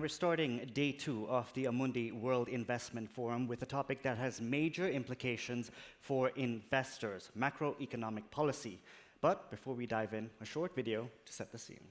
we're starting day 2 of the Amundi World Investment Forum with a topic that has major implications for investors, macroeconomic policy. But before we dive in, a short video to set the scene.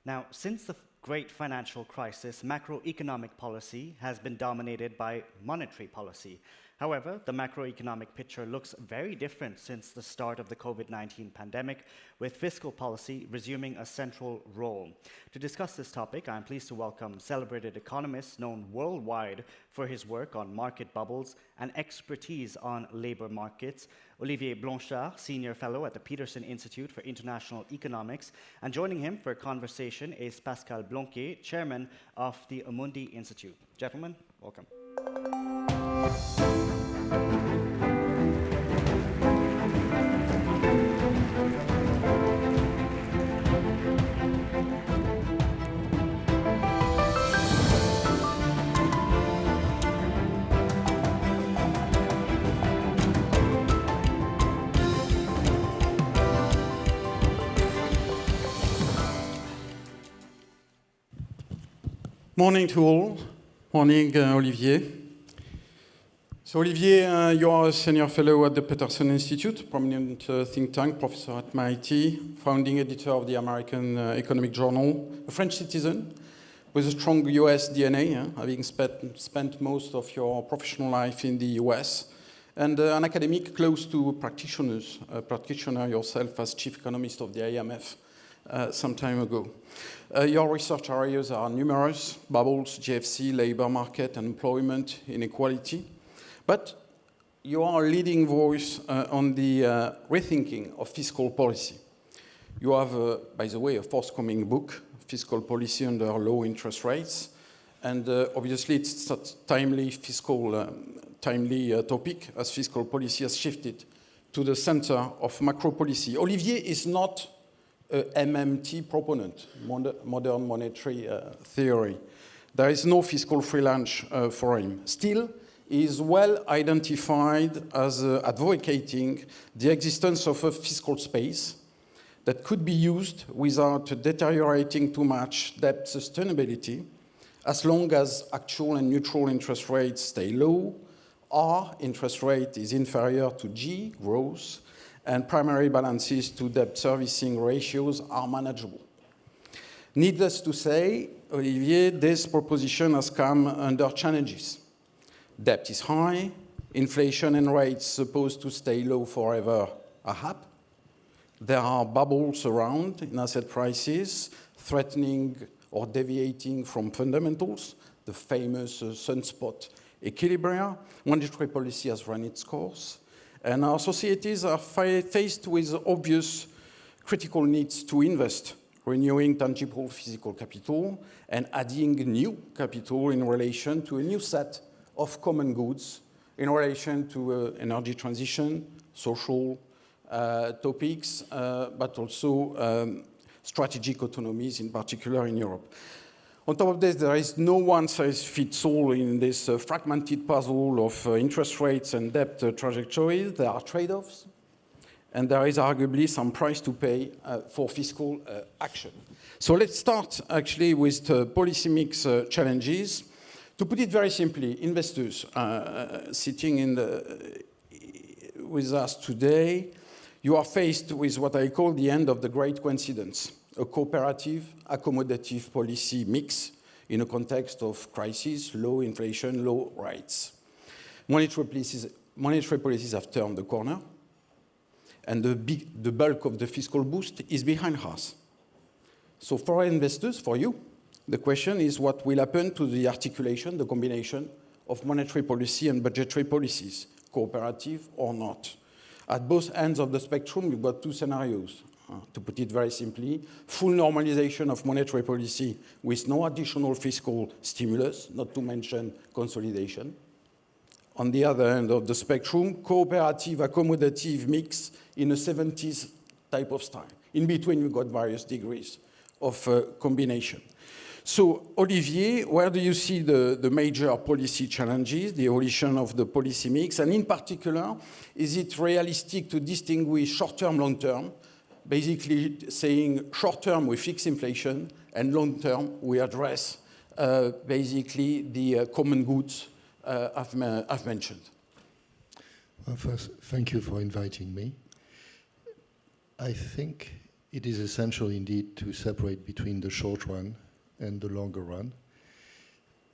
Now, since the great financial crisis, macroeconomic policy has been dominated by monetary policy. However, the macroeconomic picture looks very different since the start of the COVID-19 pandemic, with fiscal policy resuming a central role. To discuss this topic, I'm pleased to welcome celebrated economist known worldwide for his work on market bubbles and expertise on labor markets, Olivier Blanchard, Senior Fellow at the Peterson Institute for International Economics, and joining him for a conversation is Pascal Blanqué, Chairman of the Amundi Institute. Gentlemen, welcome. Morning to all. Morning, Olivier. So, Olivier, you are a senior fellow at the Peterson Institute, prominent think tank, professor at MIT, founding editor of the American Economic Journal, a French citizen with a strong US DNA, having spent most of your professional life in the US, and an academic close to practitioners, a practitioner yourself as chief economist of the IMF some time ago. Your research areas are numerous: bubbles, GFC, labor market, and employment inequality. But you are a leading voice on the rethinking of fiscal policy. You have, by the way, a forthcoming book, Fiscal Policy Under Low Interest Rates. And obviously, it's a timely topic, as fiscal policy has shifted to the center of macro policy. Olivier is not a MMT proponent, modern monetary theory. There is no fiscal free lunch for him. Still, he is well identified as advocating the existence of a fiscal space that could be used without deteriorating too much debt sustainability, as long as actual and neutral interest rates stay low, R, interest rate, is inferior to G, growth, and primary balances to debt servicing ratios are manageable. Needless to say, Olivier, this proposition has come under challenges. Debt is high, inflation and rates supposed to stay low forever are up. There are bubbles around in asset prices, threatening or deviating from fundamentals, the famous sunspot equilibria. Monetary policy has run its course, and our societies are faced with obvious critical needs to invest, renewing tangible physical capital and adding new capital in relation to a new set of common goods in relation to energy transition, social topics, but also strategic autonomies, in particular in Europe. On top of this, there is no one-size-fits-all in this fragmented puzzle of interest rates and debt trajectories. There are trade-offs, and there is arguably some price to pay for fiscal action. So let's start actually with the policy mix challenges. To put it very simply, investors sitting with us today, you are faced with what I call the end of the great coincidence, a cooperative, accommodative policy mix in a context of crisis, low inflation, low rates. Monetary policies have turned the corner, and the bulk of the fiscal boost is behind us. So for investors, for you, the question is what will happen to the articulation, the combination of monetary policy and budgetary policies, cooperative or not. At both ends of the spectrum, you've got two scenarios. To put it very simply, full normalization of monetary policy with no additional fiscal stimulus, not to mention consolidation. On the other end of the spectrum, cooperative, accommodative mix in a 70s type of style. In between, you've got various degrees of combination. So, Olivier, where do you see the major policy challenges, the evolution of the policy mix, and in particular, is it realistic to distinguish short-term, long-term, basically saying short-term we fix inflation, and long-term we address basically the common goods I've mentioned? Well, first, thank you for inviting me. I think it is essential indeed to separate between the short run and the longer run.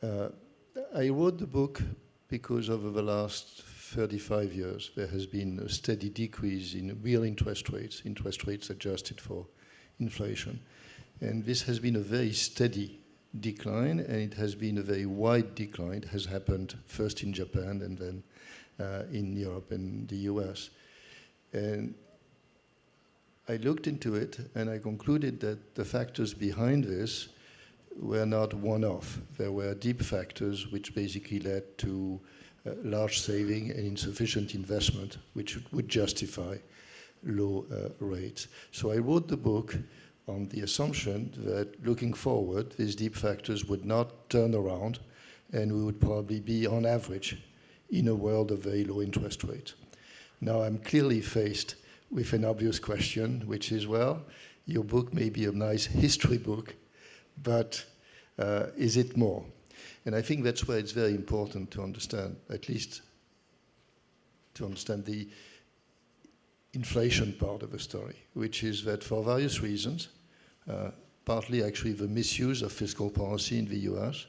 I wrote the book because over the last 35 years, there has been a steady decrease in real interest rates adjusted for inflation. And this has been a very steady decline, and it has been a very wide decline. It has happened first in Japan and then in Europe and the US. And I looked into it, and I concluded that the factors behind this were not one-off. There were deep factors which basically led to large saving and insufficient investment, which would justify low rates. So I wrote the book on the assumption that looking forward, these deep factors would not turn around, and we would probably be on average in a world of very low interest rates. Now I'm clearly faced with an obvious question, which is, well, your book may be a nice history book, but is it more? And I think that's where it's very important to understand, at least to understand the inflation part of the story, which is that for various reasons, partly actually the misuse of fiscal policy in the US,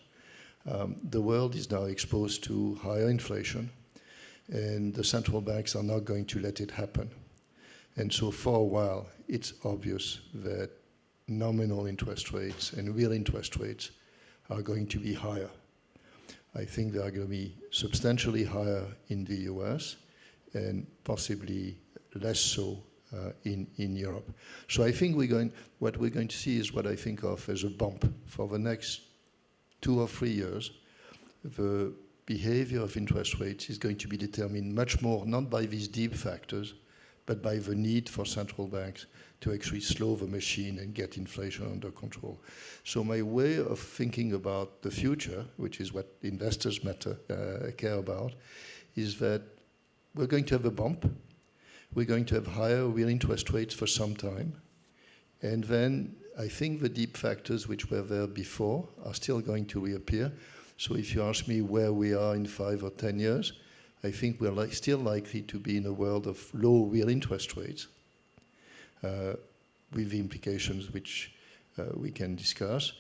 the world is now exposed to higher inflation, and the central banks are not going to let it happen. And so for a while, it's obvious that nominal interest rates and real interest rates are going to be higher. I think they are going to be substantially higher in the US and possibly less so in Europe. So I think what we're going to see is what I think of as a bump for the next 2 or 3 years. The behavior of interest rates is going to be determined much more not by these deep factors, but by the need for central banks to actually slow the machine and get inflation under control. So my way of thinking about the future, which is what investors care about, is that we're going to have a bump. We're going to have higher real interest rates for some time. And then I think the deep factors which were there before are still going to reappear. So if you ask me where we are in 5 or 10 years, I think we're still likely to be in a world of low real interest rates, with the implications which we can discuss.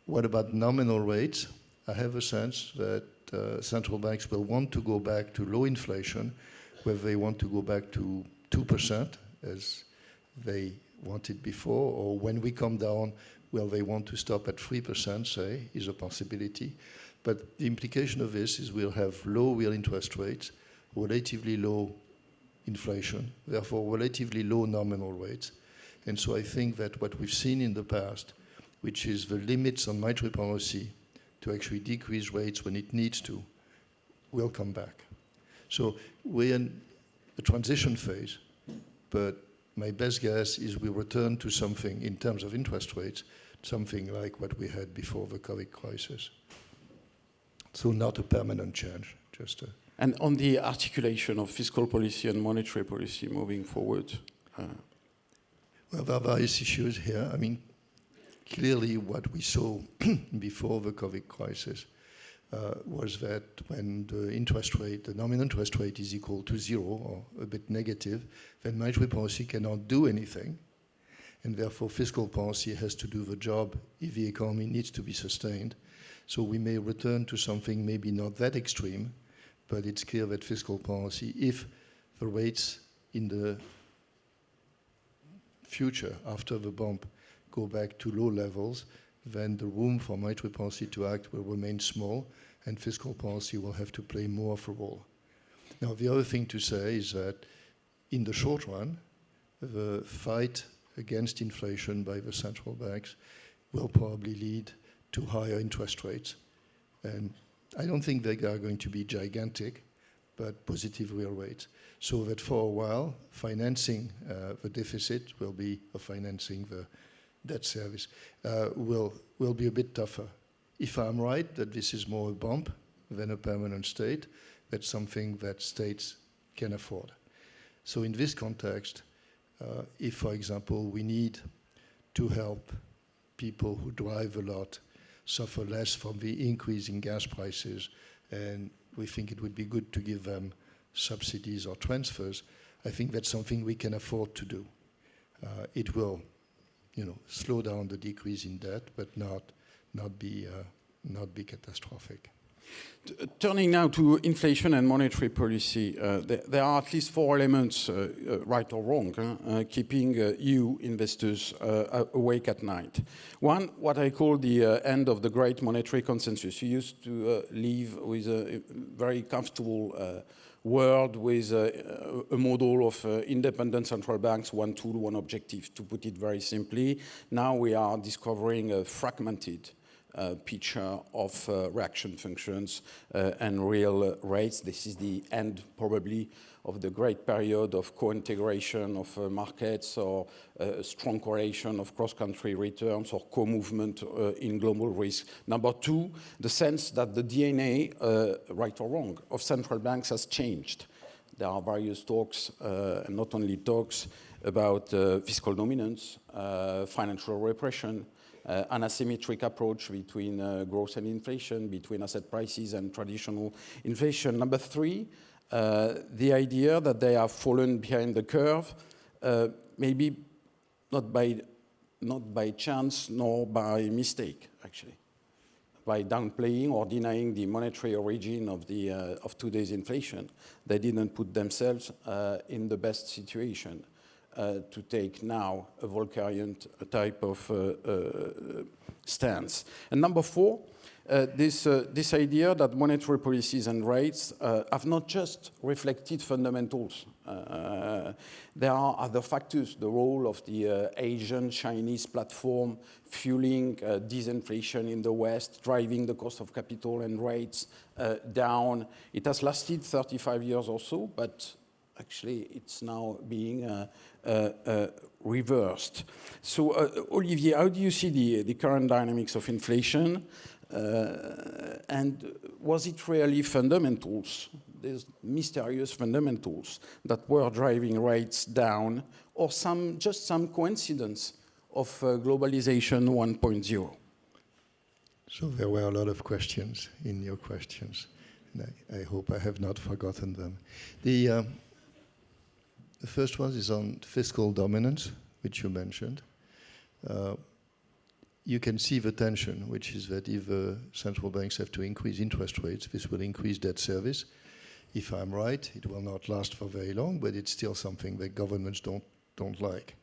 What about nominal rates? I have a sense that central banks will want to go back to low inflation, whether they want to go back to 2%, as they wanted before, or when we come down, will they want to stop at 3%, say, is a possibility. But the implication of this is we'll have low real interest rates, relatively low inflation, therefore relatively low nominal rates. And so I think that what we've seen in the past, which is the limits on monetary policy to actually decrease rates when it needs to, will come back. So we're in a transition phase, but my best guess is we return to something in terms of interest rates, something like what we had before the COVID crisis. So not a permanent change, just a... And on the articulation of fiscal policy and monetary policy moving forward? Well, there are various issues here. I mean, clearly what we saw before the COVID crisis was that when the interest rate, the nominal interest rate is equal to zero or a bit negative, then monetary policy cannot do anything. And therefore fiscal policy has to do the job if the economy needs to be sustained. So we may return to something maybe not that extreme, but it's clear that fiscal policy, if the rates in the future after the bump go back to low levels, then the room for monetary policy to act will remain small and fiscal policy will have to play more of a role. Now, the other thing to say is that in the short run, the fight against inflation by the central banks will probably lead to higher interest rates. And I don't think they are going to be gigantic, but positive real rates. So that for a while, financing the deficit will be, or financing the debt service, will be a bit tougher. If I'm right that this is more a bump than a permanent state, that's something that states can afford. So in this context, if, for example, we need to help people who drive a lot suffer less from the increase in gas prices, and we think it would be good to give them subsidies or transfers, I think that's something we can afford to do. It will, slow down the decrease in debt, but not be catastrophic. Turning now to inflation and monetary policy, there are at least four elements, right or wrong, keeping you investors awake at night. One, what I call the end of the great monetary consensus. You used to live with a very comfortable world with a model of independent central banks, one tool, one objective, to put it very simply. Now we are discovering a fragmented picture of reaction functions and real rates. This is the end, probably, of the great period of co-integration of markets or strong correlation of cross-country returns or co-movement in global risk. Number two, the sense that the DNA, right or wrong, of central banks has changed. There are various talks, and not only talks, about fiscal dominance, financial repression, an asymmetric approach between growth and inflation, between asset prices and traditional inflation. Number three, the idea that they have fallen behind the curve, maybe not by chance nor by mistake, actually, by downplaying or denying the monetary origin of today's inflation. They didn't put themselves in the best situation to take now a Volckerian type of stance. And number four, this idea that monetary policies and rates have not just reflected fundamentals. There are other factors, the role of the Asian-Chinese platform fueling disinflation in the West, driving the cost of capital and rates down. It has lasted 35 years or so, but actually it's now being reversed. So Olivier, how do you see the current dynamics of inflation? And was it really fundamentals, these mysterious fundamentals that were driving rates down, or just some coincidence of globalization 1.0? So there were a lot of questions in your questions, and I hope I have not forgotten them. The first one is on fiscal dominance, which you mentioned. You can see the tension, which is that if central banks have to increase interest rates, this will increase debt service. If I'm right, it will not last for very long, but it's still something that governments don't like.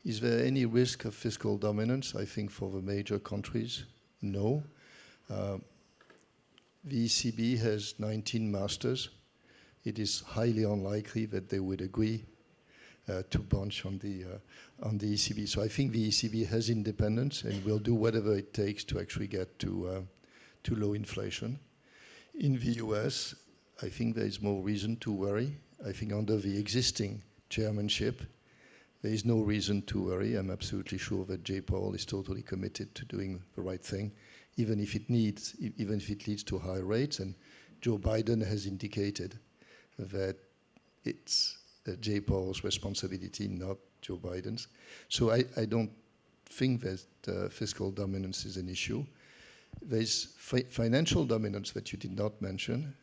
Is there any risk of fiscal dominance? I think for the major countries, no. The ECB has 19 masters. It is highly unlikely that they would agree to bunch on the ECB. So I think the ECB has independence and will do whatever it takes to actually get to low inflation. In the US, I think there is more reason to worry. I think under the existing chairmanship, There is no reason to worry. I'm absolutely sure that Jay Powell is totally committed to doing the right thing, even if it leads to higher rates. And Joe Biden has indicated that it's Jay Powell's responsibility, not Joe Biden's. So I don't think that fiscal dominance is an issue. There's financial dominance that you did not mention,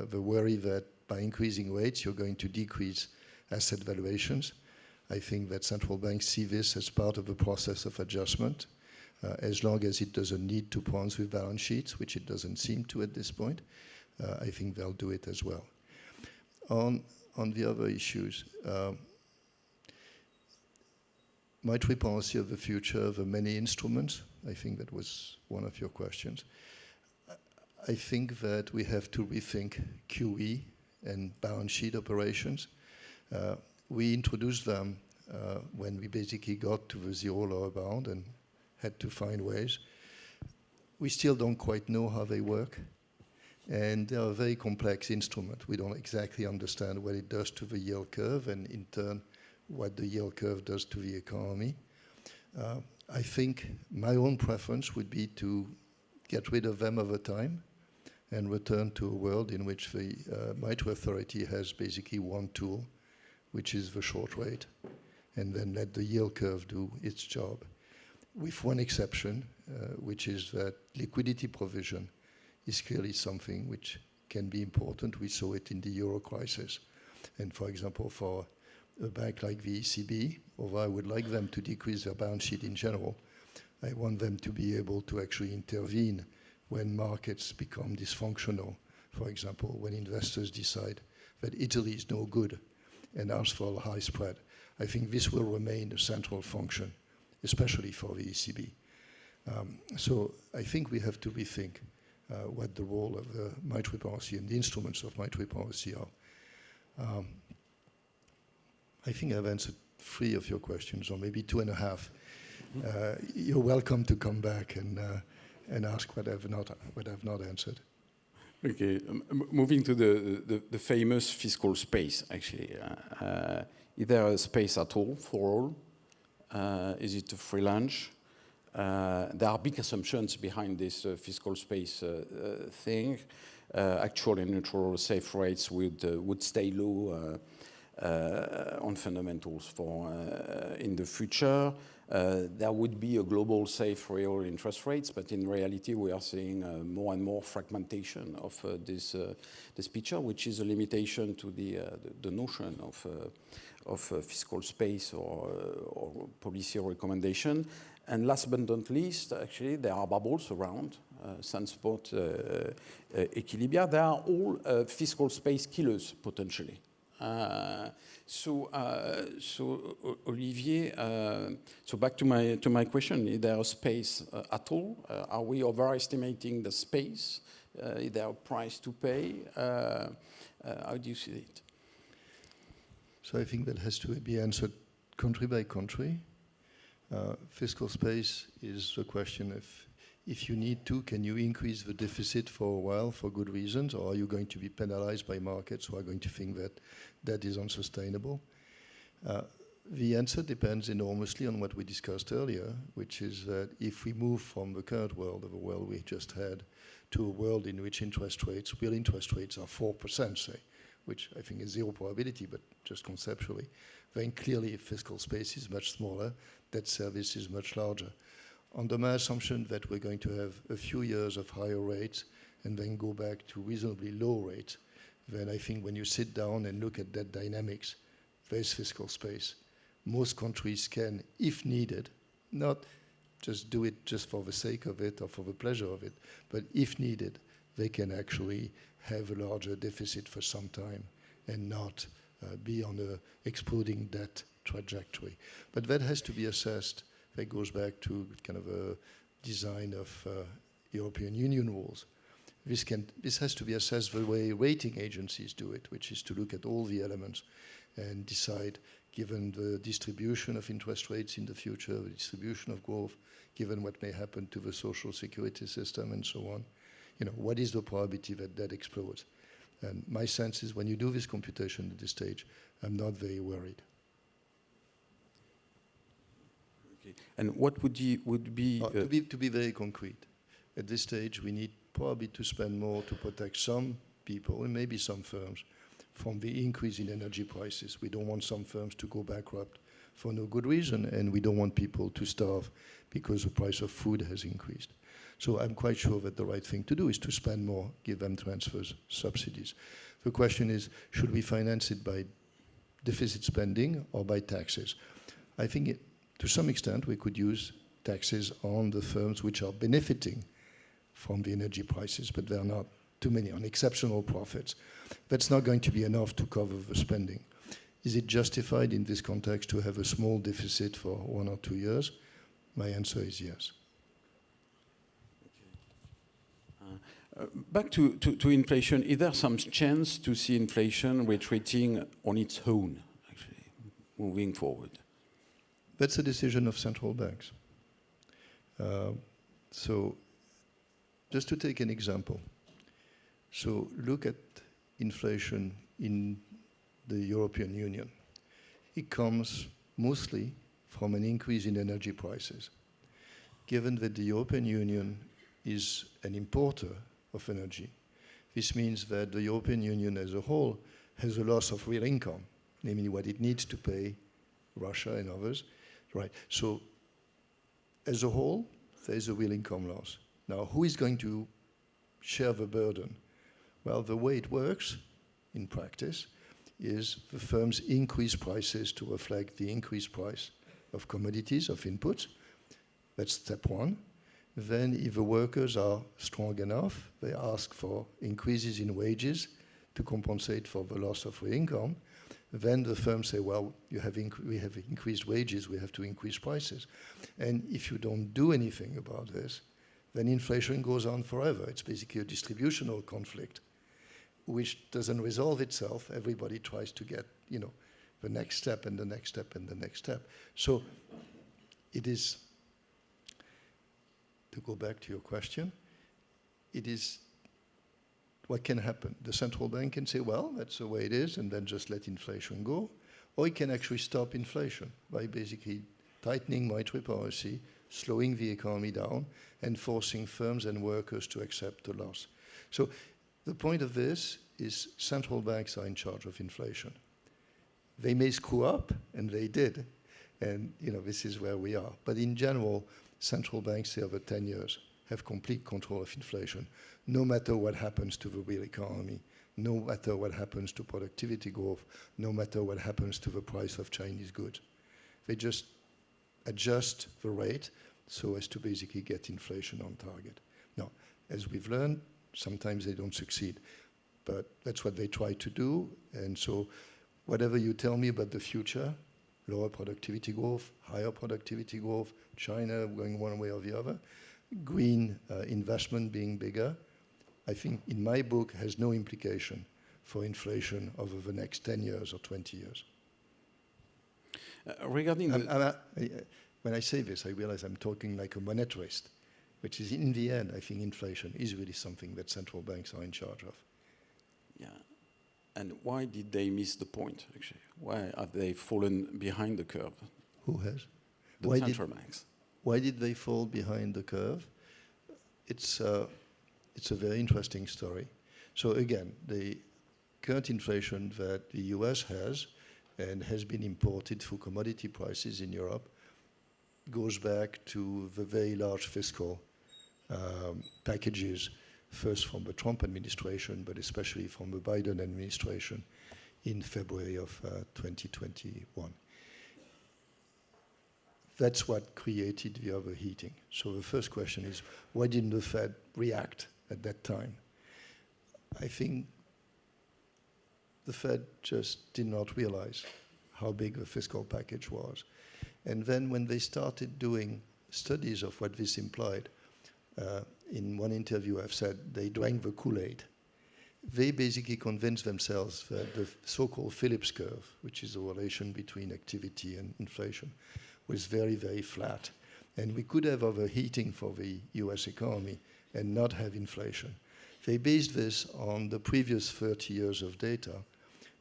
the worry that by increasing rates you're going to decrease asset valuations. I think that central banks see this as part of the process of adjustment, as long as it doesn't need to pounce with balance sheets, which it doesn't seem to at this point. I think they'll do it as well. On the other issues, monetary policy of the future, the many instruments, I think that was one of your questions. I think that we have to rethink QE and balance sheet operations. We introduced them when we basically got to the zero lower bound and had to find ways. We still don't quite know how they work. And they are a very complex instrument. We don't exactly understand what it does to the yield curve and in turn what the yield curve does to the economy. I think my own preference would be to get rid of them over time and return to a world in which the monetary authority has basically one tool, which is the short rate, and then let the yield curve do its job. With one exception, which is that liquidity provision is clearly something which can be important. We saw it in the euro crisis. And for example, for a bank like the ECB, although I would like them to decrease their balance sheet in general, I want them to be able to actually intervene when markets become dysfunctional. For example, when investors decide that Italy is no good and ask for a high spread. I think this will remain a central function, especially for the ECB. So I think we have to rethink what the role of the monetary policy and the instruments of monetary policy are. I think I've answered 3 of your questions, or maybe 2.5. You're welcome to come back and ask what I've not answered. Okay, moving to the famous fiscal space, actually. Is there a space at all for all? Is it a free lunch? There are big assumptions behind this fiscal space thing. Actual and neutral safe rates would stay low on fundamentals for in the future. There would be a global safe real interest rates, but in reality we are seeing more and more fragmentation of this picture, which is a limitation to the notion of fiscal space or policy recommendation. And last but not least, actually, there are bubbles around, sunspot, equilibria. They are all fiscal space killers, potentially. So Olivier, so back to my question: is there a space at all? Are we overestimating the space? Is there a price to pay? How do you see it? So I think that has to be answered country by country. Fiscal space is the question of, if you need to, can you increase the deficit for a while for good reasons, or are you going to be penalized by markets who are going to think that that is unsustainable? The answer depends enormously on what we discussed earlier, which is that if we move from the current world, of a world we just had, to a world in which real interest rates are 4%, say, which I think is zero probability, but just conceptually, then clearly fiscal space is much smaller, debt service is much larger. Under my assumption that we're going to have a few years of higher rates and then go back to reasonably low rates, then I think when you sit down and look at that dynamics, there's fiscal space. Most countries can, if needed, not just do it just for the sake of it or for the pleasure of it, but if needed, they can actually have a larger deficit for some time and not be on an exploding debt trajectory. But that has to be assessed. That goes back to kind of a design of European Union rules. This has to be assessed the way rating agencies do it, which is to look at all the elements and decide, given the distribution of interest rates in the future, the distribution of growth, given what may happen to the social security system and so on, what is the probability that that explodes? And my sense is when you do this computation at this stage, I'm not very worried. Okay. And what would be... To be very concrete, at this stage we need probably to spend more to protect some people and maybe some firms from the increase in energy prices. We don't want some firms to go bankrupt for no good reason, and we don't want people to starve because the price of food has increased. So I'm quite sure that the right thing to do is to spend more, give them transfers, subsidies. The question is, should we finance it by deficit spending or by taxes? I think to some extent we could use taxes on the firms which are benefiting from the energy prices, but there are not too many, on exceptional profits. That's not going to be enough to cover the spending. Is it justified in this context to have a small deficit for 1 or 2 years? My answer is yes. Back to inflation, is there some chance to see inflation retreating on its own, actually, moving forward? That's a decision of central banks. So just to take an example. So look at inflation in the European Union. It comes mostly from an increase in energy prices. Given that the European Union is an importer of energy, this means that the European Union as a whole has a loss of real income, namely what it needs to pay Russia and others. Right. So as a whole, there is a real income loss. Now, who is going to share the burden? Well, the way it works in practice is the firms increase prices to reflect the increased price of commodities, of inputs. That's step one. Then if the workers are strong enough, they ask for increases in wages to compensate for the loss of real income. Then the firms say, well, we have increased wages, we have to increase prices. And if you don't do anything about this, then inflation goes on forever. It's basically a distributional conflict, which doesn't resolve itself. Everybody tries to get, the next step and the next step and the next step. So it is, to go back to your question, it is what can happen. The central bank can say, well, that's the way it is, and then just let inflation go. Or it can actually stop inflation by basically tightening monetary policy, slowing the economy down, and forcing firms and workers to accept the loss. So the point of this is central banks are in charge of inflation. They may screw up, and they did. And this is where we are. But in general, central banks over 10 years have complete control of inflation, no matter what happens to the real economy, no matter what happens to productivity growth, no matter what happens to the price of Chinese goods. They just adjust the rate so as to basically get inflation on target. Now, as we've learned, sometimes they don't succeed, but that's what they try to do. And so whatever you tell me about the future, lower productivity growth, higher productivity growth, China going one way or the other, green investment being bigger, I think in my book has no implication for inflation over the next 10 years or 20 years. Regarding when I say this, I realize I'm talking like a monetarist, which is in the end, I think inflation is really something that central banks are in charge of. Yeah. And why did they miss the point, actually? Why have they fallen behind the curve? Who has? The central banks. Why did they fall behind the curve? It's a very interesting story. So again, the current inflation that the US has and has been imported through commodity prices in Europe goes back to the very large fiscal packages, first from the Trump administration, but especially from the Biden administration in February of 2021. That's what created the overheating. So the first question is, why didn't the Fed react at that time? I think the Fed just did not realize how big the fiscal package was. And then when they started doing studies of what this implied, in one interview I've said they drank the Kool-Aid. They basically convinced themselves that the so-called Phillips curve, which is a relation between activity and inflation, was very, very flat. And we could have overheating for the US economy and not have inflation. They based this on the previous 30 years of data,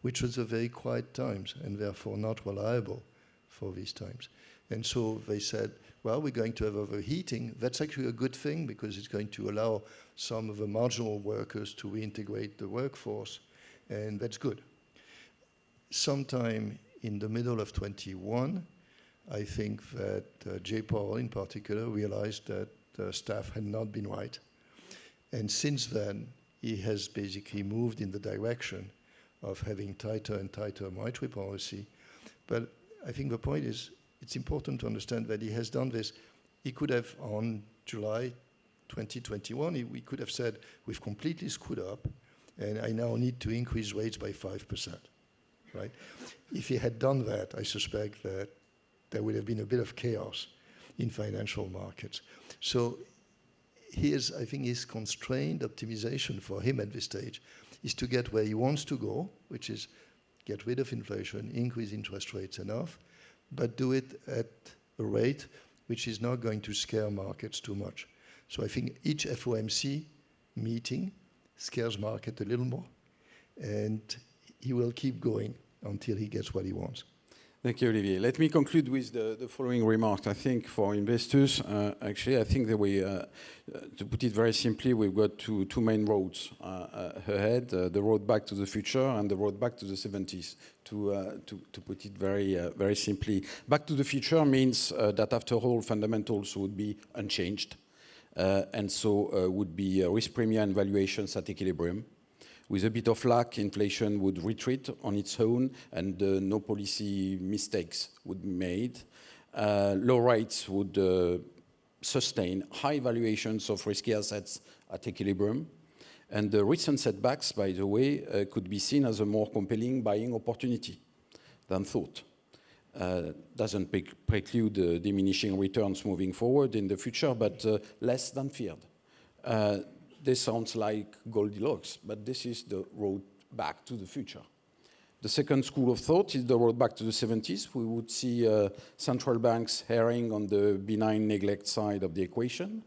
which was a very quiet times and therefore not reliable for these times. And so they said, well, we're going to have overheating. That's actually a good thing because it's going to allow some of the marginal workers to reintegrate the workforce, and that's good. Sometime in the middle of 21, I think that J. Powell in particular realized that staff had not been right. And since then, he has basically moved in the direction of having tighter and tighter monetary policy. But I think the point is, it's important to understand that he has done this. He could have, on July 2021, we could have said, we've completely screwed up, and I now need to increase rates by 5%, right? If he had done that, I suspect that there would have been a bit of chaos in financial markets. So I think his constrained optimization for him at this stage is to get where he wants to go, which is get rid of inflation, increase interest rates enough, but do it at a rate which is not going to scare markets too much. So I think each FOMC meeting scares market a little more, and he will keep going until he gets what he wants. Thank you, Olivier. Let me conclude with the following remarks. I think for investors, actually, I think that to put it very simply, we've got two main roads ahead, the road back to the future and the road back to the 70s, to put it very simply. Back to the future means that after all, fundamentals would be unchanged, and so would be risk premia and valuations at equilibrium. With a bit of luck, inflation would retreat on its own and no policy mistakes would be made. Low rates would sustain high valuations of risky assets at equilibrium. And the recent setbacks, by the way, could be seen as a more compelling buying opportunity than thought. Doesn't preclude diminishing returns moving forward in the future, but less than feared. This sounds like Goldilocks, but this is the road back to the future. The second school of thought is the road back to the 70s. We would see central banks erring on the benign neglect side of the equation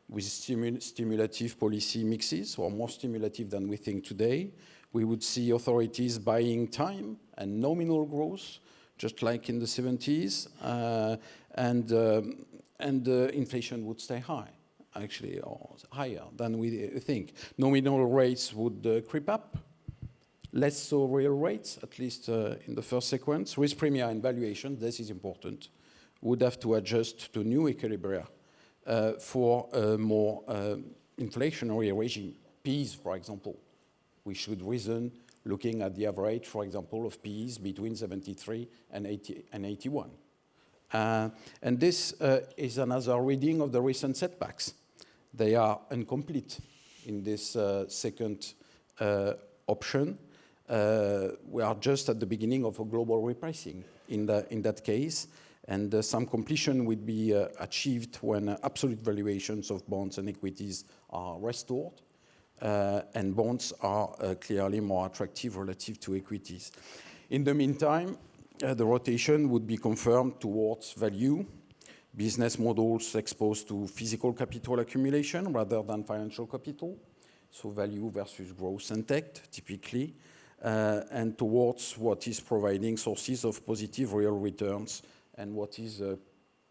with stimulative policy mixes, or more stimulative than we think today. We would see authorities buying time and nominal growth, just like in the 70s, and inflation would stay high, actually, or higher than we think. Nominal rates would creep up, less so real rates, at least in the first sequence. Risk premia and valuation, this is important, would have to adjust to new equilibria for a more inflationary regime. Ps, for example, we should reason looking at the average, for example, of Ps between 73 and 81. And this is another reading of the recent setbacks. They are incomplete in this second option. We are just at the beginning of a global repricing in that case, and some completion would be achieved when absolute valuations of bonds and equities are restored, and bonds are clearly more attractive relative to equities. In the meantime, the rotation would be confirmed towards value, business models exposed to physical capital accumulation rather than financial capital, so value versus growth and tech, typically, and towards what is providing sources of positive real returns and what is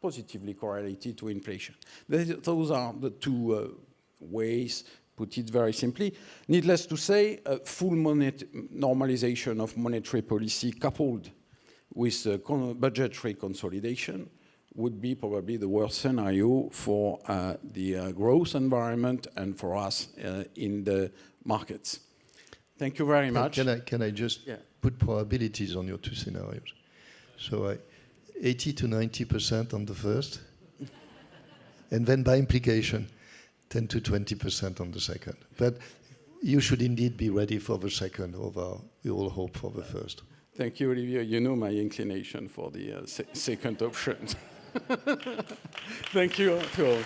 positively correlated to inflation. Those are the two ways, put it very simply. Needless to say, full normalization of monetary policy coupled with budgetary consolidation would be probably the worst scenario for the growth environment and for us in the markets. Thank you very much. Can I just put probabilities on your two scenarios? So 80 to 90% on the first, and then by implication, 10 to 20% on the second. But you should indeed be ready for the second, although we all hope for the first. Thank you, Olivier. You know my inclination for the second option. Thank you to all.